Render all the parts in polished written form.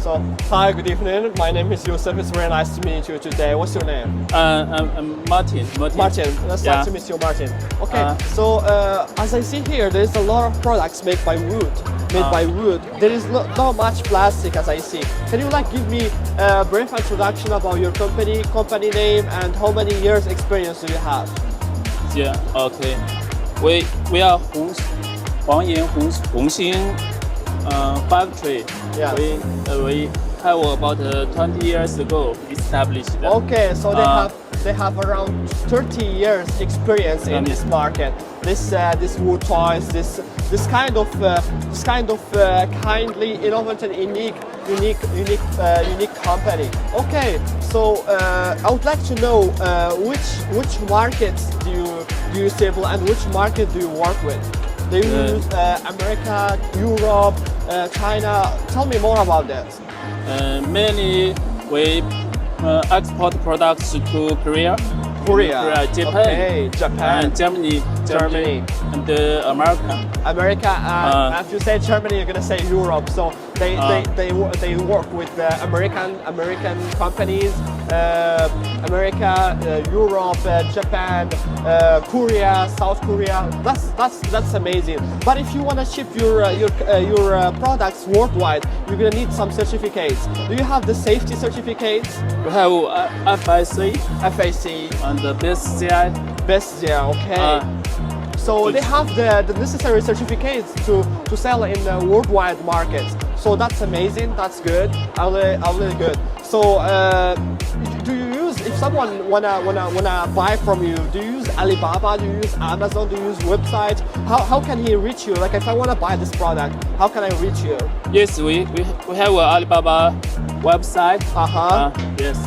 So, hi, good evening. My name is Yusuf. It's very nice to meet you today. What's your name? I'm Martin. Martin. Nice to meet you, Martin. Okay. So, as I see here, there's a lot of products made by wood. There is not much plastic, as I see. Can you give me a brief introduction about your company name, and how many years experience do you have? Yeah. Okay. We are Huangyan Hongxing factory. Yeah. We have about 20 years ago established. Okay, so they have around 30 years experience in this market. This wood toys, this kind of kindly innovative, unique company. Okay, so I would like to know which markets do you stable and which market do you work with? Do you use America, Europe, China? Tell me more about that. Mainly we export products to Korea, Japan, okay, Japan, Germany, and America. If you say Germany, you're gonna say Europe. So they work with American companies, America, Europe, Japan, Korea, South Korea. That's amazing. But if you wanna ship your products worldwide, you're gonna need some certificates. Do you have the safety certificates? We have FAC and the Best CI. Best, yeah, okay. So they have the necessary certificates to sell in the worldwide markets. So that's amazing. That's good. Really good. So do you use, if someone wanna buy from you, do you use Alibaba? Do you use Amazon? Do you use website? How can he reach you? Like if I wanna buy this product, how can I reach you? Yes, we have an Alibaba website. Yes.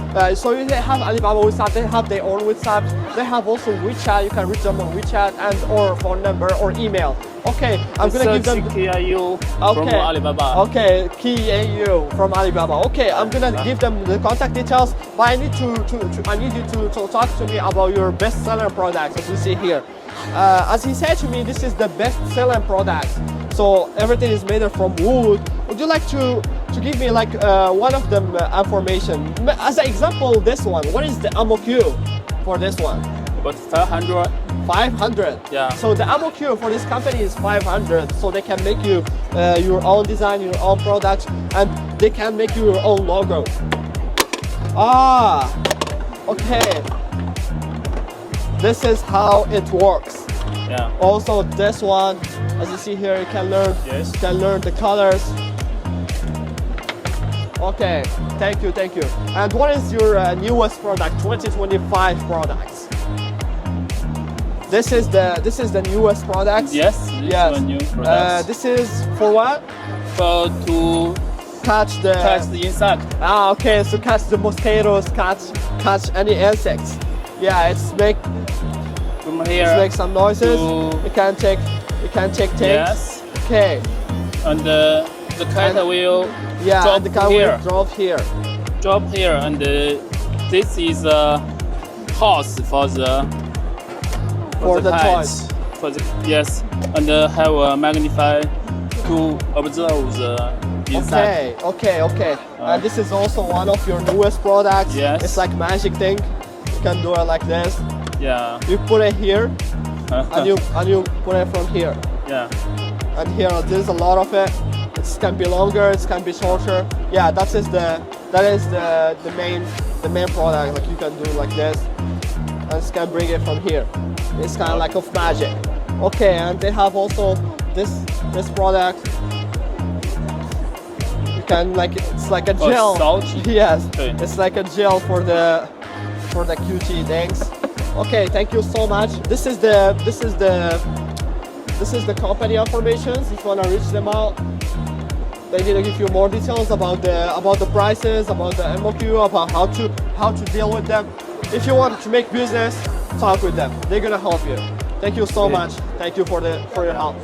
So they have Alibaba website. They have their own website. They have also WeChat. You can reach them on WeChat and or phone number or email. Okay, I'm gonna give them KIU from Alibaba. Okay, KIU from Alibaba. Okay, I'm gonna give them the contact details. But I need you to talk to me about your best-selling products, as you see here. As he said to me, this is the best-selling product. So everything is made from wood. Would you like to give me one of them information? As an example, this one. What is the MOQ for this one? About 500. 500. Yeah. So the MOQ for this company is 500. So they can make you your own design, your own product, and they can make you your own logo. Okay. This is how it works. Yeah. Also, this one, as you see here, you can learn. Yes. You can learn the colors. Okay. Thank you. And what is your newest product? 2025 products. This is the newest product. Yes. Yes. New products. This is for what? To catch the insect. Okay. So catch the mosquitoes, catch any insects. Yeah, it's From here. It makes some noises. You can take things. Yes. Okay. And the cat will and the cat here. will drop here. Drop here, and this is a house for the toys. Yes, and have a magnifier to observe the insect. Okay. This is also one of your newest products. Yes. It's like magic thing. You can do it like this. Yeah. You put it here, and you put it from here. Yeah. And here there's a lot of it. It can be longer, it can be shorter. Yeah, that is the main product. Like you can do like this, and you can bring it from here. It's kind of like of magic. Okay, and they have also this product. You can it's like a gel. Salty. Yes, Okay. it's like a gel for the QT things. Okay, thank you so much. This is the company informations. If you wanna reach them out, they need to give you more details about the prices, about the MOQ, about how to deal with them. If you want to make business, talk with them. They're gonna help you. Thank you so much. Thank you for your help.